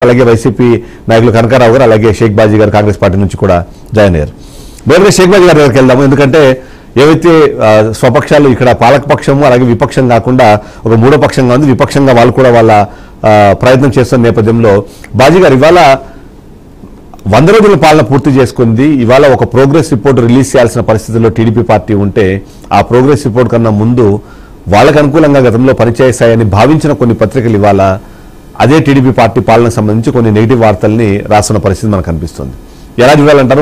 అలాగే వైసీపీ నాయకులు కనకారావు గారు అలాగే షేక్ బాజీ గారు కాంగ్రెస్ పార్టీ నుంచి కూడా జాయిన్ అయ్యారు. నేరుగా షేక్ బాజీ గారి దగ్గరికి వెళ్దాము. ఎందుకంటే ఏవైతే స్వపక్షాలు ఇక్కడ పాలకపక్షము అలాగే విపక్షం కాకుండా ఒక మూడో పక్షంగా ఉంది, విపక్షంగా వాళ్ళు కూడా వాళ్ళ ప్రయత్నం చేస్తున్న నేపథ్యంలో బాజీ గారు ఇవాళ 100 రోజుల పాలన పూర్తి చేసుకుంది. ఇవాళ ఒక ప్రోగ్రెస్ రిపోర్ట్ రిలీజ్ చేయాల్సిన పరిస్థితుల్లో టీడీపీ పార్టీ ఉంటే ఆ ప్రోగ్రెస్ రిపోర్ట్ కన్నా ముందు వాళ్ళకు అనుకూలంగా గతంలో పనిచేస్తాయని భావించిన కొన్ని పత్రికలు ఇవాళ అదే టీడీపీ పార్టీ పాలనకు సంబంధించి కొన్ని నెగిటివ్ వార్తల్ని రాస్తున్న పరిస్థితి మనకు కనిపిస్తుంది. ఎలా చూడాలంటారు?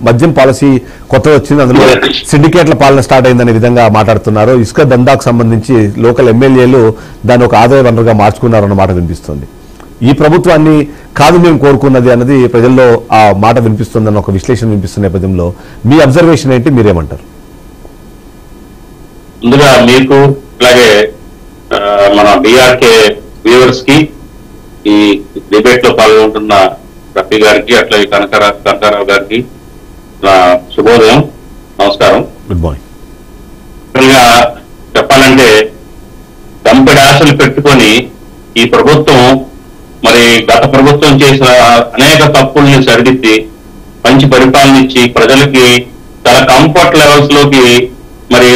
మద్యం పాలసీ కొత్తగా వచ్చింది, అందులో సిండికేట్ల పాలన స్టార్ట్ అయిందనే విధంగా మాట్లాడుతున్నారు. ఇసుక దందాకు సంబంధించి లోకల్ ఎమ్మెల్యేలు దాన్ని ఒక ఆదాయ వనరుగా మార్చుకున్నారన్న మాట వినిపిస్తుంది. ఈ ప్రభుత్వాన్ని కాదు మేము కోరుకున్నది అన్నది ప్రజల్లో ఆ మాట వినిపిస్తుందన్న ఒక విశ్లేషణ వినిపిస్తున్న నేపథ్యంలో మీ అబ్జర్వేషన్ ఏంటి, మీరేమంటారు? ముందుగా మీకు అలాగే మన బీఆర్కే వ్యూవర్స్ కి ఈ డిబేట్ లో పాల్గొంటున్న రఫీ గారికి అట్లాగే కనకారావు గారికి నా శుభోదయం, నమస్కారం. Good morning. చెప్పాలంటే దంపెడి ఆశలు పెట్టుకొని ఈ ప్రభుత్వం మరి గత ప్రభుత్వం చేసిన అనేక తప్పుల్ని సరిదిద్ది మంచి పరిపాలన ఇచ్చి ప్రజలకి చాలా కంఫర్ట్ లెవెల్స్ లోకి మరి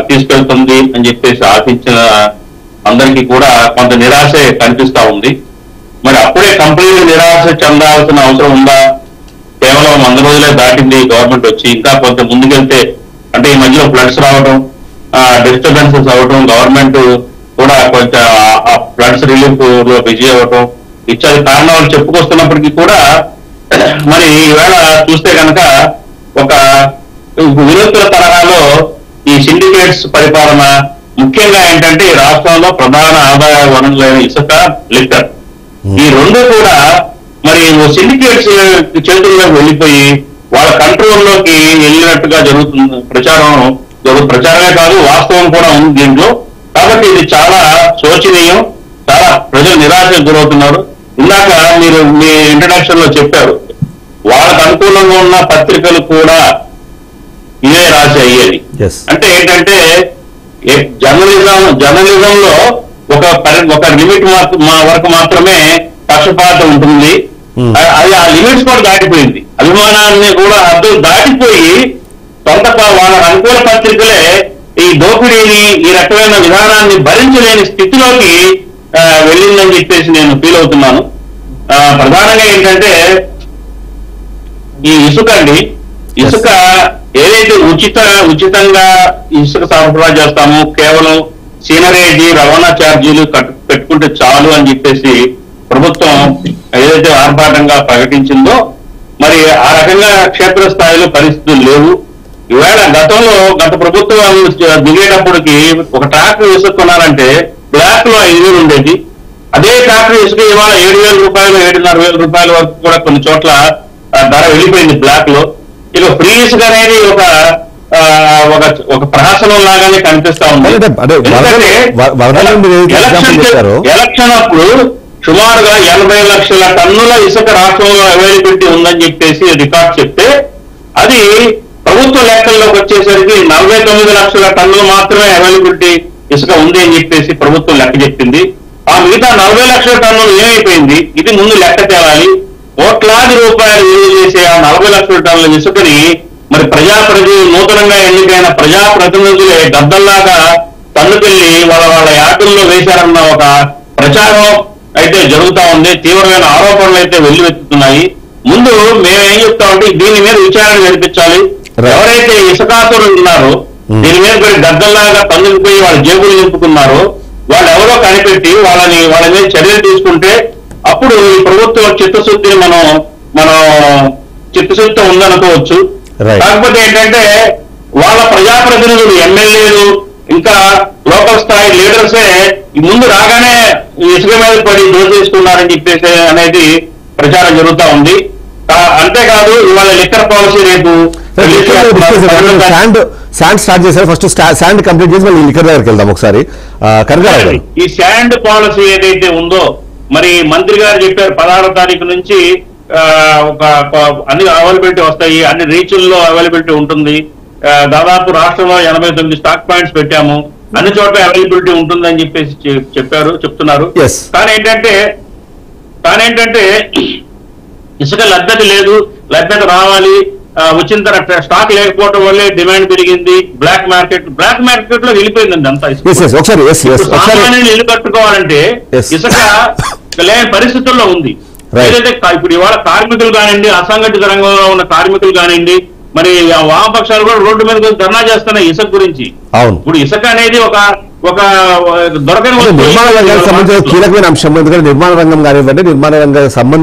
తీసుకెళ్తుంది అని చెప్పేసి ఆశించిన అందరికీ కూడా కొంత నిరాశ కనిపిస్తా ఉంది. మరి అప్పుడే కంప్లీట్ నిరాశ చెందాల్సిన అవసరం ఉందా? కేవలం 100 రోజులే దాటింది గవర్నమెంట్ వచ్చి, ఇంకా కొంత ముందుకెళ్తే అంటే ఈ మధ్యలో ఫ్లడ్స్ రావడం, డిస్టర్బెన్సెస్ అవ్వడం, గవర్నమెంట్ కూడా కొంచెం ఆ ఫ్లడ్స్ రిలీఫ్ లో బిజీ అవ్వటం ఇత్యాది కారణాలు చెప్పుకొస్తున్నప్పటికీ కూడా మరి ఈవేళ చూస్తే కనుక ఒక వినూత్న తరహాలో ఈ సిండికేట్స్ పరిపాలన, ముఖ్యంగా ఏంటంటే ఈ రాష్ట్రంలో ప్రధాన ఆదాయ వనరులైన ఇసుక, లిక్కర్, ఈ రెండు కూడా మరి సిండికేట్స్ చేతుల్లోకి వెళ్ళిపోయి వాళ్ళ కంట్రోల్లోకి వెళ్ళినట్టుగా జరుగుతుంది. ప్రచారమే కాదు, వాస్తవం కూడా ఉంది దీంట్లో. కాబట్టి ఇది చాలా శోచనీయం, చాలా ప్రజలు నిరాశకు గురవుతున్నారు. ఇందాక మీరు మీ ఇంట్రడక్షన్ లో చెప్పారు, వాళ్ళకు అనుకూలంగా ఉన్న పత్రికలు కూడా ఇదే రాసి అయ్యేది. అంటే ఏంటంటే జర్నలిజంలో ఒక లిమిట్ వరకు మాత్రమే పక్షపాతం ఉంటుంది. అది ఆ లిమిట్స్ కూడా దాటిపోయింది. అభిమానాన్ని కూడా అర్థం దాటిపోయి సొంత వాళ్ళ అనుకూల పత్రికలే ఈ దోపిడీని, ఈ రకమైన విధానాన్ని భరించలేని స్థితిలోకి వెళ్ళిందని చెప్పేసి నేను ఫీల్ అవుతున్నాను. ప్రధానంగా ఏంటంటే ఈ ఇసుక ఏదైతే ఉచితంగా ఇసుక సరఫరా చేస్తామో కేవలం సీనరేజీ, రవాణా ఛార్జీలు పెట్టుకుంటే చాలు అని చెప్పేసి ప్రభుత్వం ఏదైతే ఆర్భాటంగా ప్రకటించిందో మరి ఆ రకంగా క్షేత్రస్థాయిలో పరిస్థితులు లేవు. ఈవేళ గత ప్రభుత్వం దిగేటప్పటికి ఒక ట్రాక్టర్ ఇసుక కొనాలంటే బ్లాక్ లో 5,000 ఉండేది. అదే ట్రాక్టర్ ఇసుక ఇవాళ 7,000 రూపాయలు, 7,500 రూపాయల వరకు కూడా కొన్ని చోట్ల ధర వెళ్ళిపోయింది బ్లాక్ లో. ఇక ఫ్రీ ఇసుక అనేది ఒక ప్రహసనం లాగానే కనిపిస్తా ఉంది. ఎలక్షన్ అప్పుడు సుమారుగా 80 లక్షల టన్నుల ఇసుక రాష్ట్రంలో అవైలబిలిటీ ఉందని చెప్పేసి రికార్డ్ చెప్తే, అది ప్రభుత్వ లెక్కల్లోకి వచ్చేసరికి 49 లక్షల టన్నులు మాత్రమే అవైలబిలిటీ ఇసుక ఉంది అని చెప్పేసి ప్రభుత్వం లెక్క చెప్పింది. ఆ మిగతా 40 లక్షల టన్నులు ఏమైపోయింది? ఇది ముందు లెక్క తేవాలి. కోట్లాది రూపాయలు విలువ చేసే ఆ 40 లక్షల టన్నుల ఇసుకని మరి నూతనంగా ఎన్నికైన ప్రజాప్రతినిధులే గద్దల్లాగా తన్నుకెళ్లి వాళ్ళ యార్డుల్లో వేశారన్న ఒక ప్రచారం అయితే జరుగుతా ఉంది. తీవ్రమైన ఆరోపణలు అయితే వెల్లువెత్తుతున్నాయి. ముందు మేమేం చెప్తామంటే దీని మీద విచారణ జరిపించాలి. ఎవరైతే ఇసుకాతులు ఉన్నారో, దీని మీద గద్దల్లాగా తన్నుకుపోయి వాళ్ళ జేబులు నింపుకున్నారో వాళ్ళు ఎవరో కనిపెట్టి వాళ్ళ మీద చర్యలు తీసుకుంటే అప్పుడు ఈ ప్రభుత్వ చిత్తశుద్ధిని మనం చిత్తశుద్ధి ఉందనుకోవచ్చు. కాకపోతే ఏంటంటే వాళ్ళ ప్రజాప్రతినిధులు, ఎమ్మెల్యేలు, ఇంకా లోకల్ స్థాయి లీడర్సే ముందు రాగానే ఇసుక మీద పడి దోచేస్తున్నారని చెప్పేసి అనేది ప్రచారం జరుగుతా ఉంది. అంతేకాదు ఇవాళ లిక్కర్ పాలసీ రేపు శాండ్ స్టార్ట్ చేశారు. ఫస్ట్ శాండ్ కంప్లీట్ చేసి మళ్ళీ లిక్కర్ దగ్గరికి వెళ్దాం ఒకసారి. ఈ శాండ్ పాలసీ ఏదైతే ఉందో మరి మంత్రి గారు చెప్పారు 16వ తారీఖు నుంచి అన్ని అవైలబిలిటీ వస్తాయి, అన్ని రీచుల్లో అవైలబిలిటీ ఉంటుంది. దాదాపు రాష్ట్రంలో 89 స్టాక్ పాయింట్స్ పెట్టాము, అన్ని చోట్ల అవైలబిలిటీ ఉంటుందని చెప్పేసి చెప్తున్నారు. కానీ ఏంటంటే కానీ ఏంటంటే ఇసుక లభ్యత లేదు, లభ్యత రావాలి, వచ్చిన తర్వాత స్టాక్ లేకపోవడం వల్లే డిమాండ్ పెరిగింది, బ్లాక్ మార్కెట్ లో వెళ్ళిపోయిందండి అంతా ఇసుక. సామాన్యులు ఇల్లు కట్టుకోవాలంటే ఇసుక లేని పరిస్థితుల్లో ఉంది. ఏదైతే ఇప్పుడు ఇవాళ కార్మికులు కానివ్వండి, అసంఘటిత రంగంలో ఉన్న కార్మికులు కానివ్వండి, మరి వామపక్షాలు కూడా రోడ్డు మీద ధర్నా చేస్తున్నాయి ఇసుక గురించి. ఇప్పుడు ఇసుక అనేది ఒక దొరకని నిర్మాణ రంగానికి సంబంధించిన కీలకమైన అంశం. ఎందుకంటే నిర్మాణ రంగం కానివ్వండి, నిర్మాణ రంగ సంబంధించిన